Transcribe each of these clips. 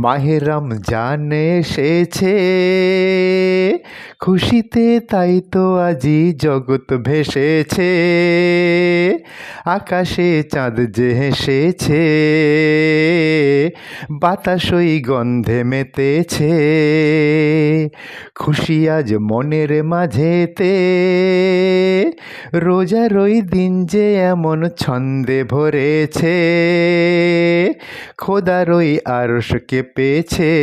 মাহে রমজান এসেছে, খুশিতে তাই তো আজি জগৎ ভেসেছে। আকাশে চাঁদ যে হেসেছে, বাতাসই গন্ধে মেতেছে। খুশি আজ মনের মাঝেতে, রোজারই দিন যে এমন ছন্দে ভরেছে। খোদারই আরশ কেঁপেছে,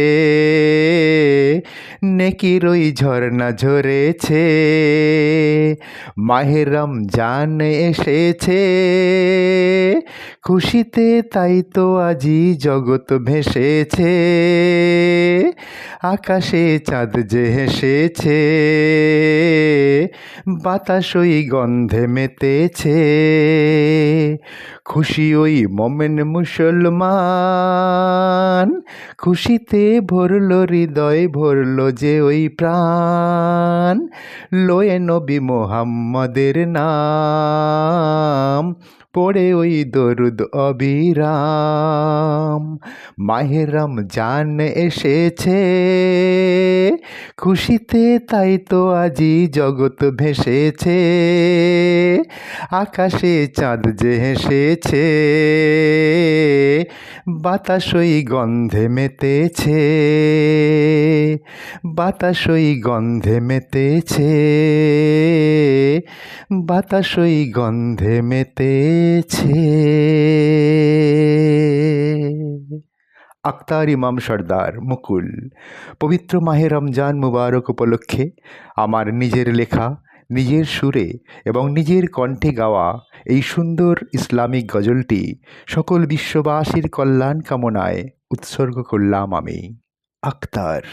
নেকিরই ঝরনা ঝরেছে। মাহে রমজান এসেছে, খুশিতে তাই তো আজি জগৎ ভেসেছে। আকাশে চাঁদ যে হেসেছে, বাতাসই গন্ধে মেতেছে। খুশি ওই মোমেন মুসলমান, খুশিতে ভরল হৃদয়, ভরল যে ওই প্রাণ। লয়ে নবী মোহাম্মদের নাম, পড়ে ওই দরুদ অবিরাম। মাহে রমজান এসেছে, খুশিতে তাই তো আজি জগৎ ভেসেছে। আকাশে চাঁদ যে হেসেছে, বাতাসই গন্ধে মেতেছে। বাতাসই গন্ধে মেতেছে, বাতাসই গন্ধে মেতেছে। আখতার ইমাম সর্দার, মুকুল। পবিত্র মাহে রমজান মুবারক উপলক্ষে আমার নিজের লেখা, নিজের সুরে এবং নিজের কণ্ঠে গাওয়া এই সুন্দর ইসলামিক গজলটি সকল বিশ্ববাসীর কল্যাণ কামনায় উৎসর্গ করলাম আমি, আখতার।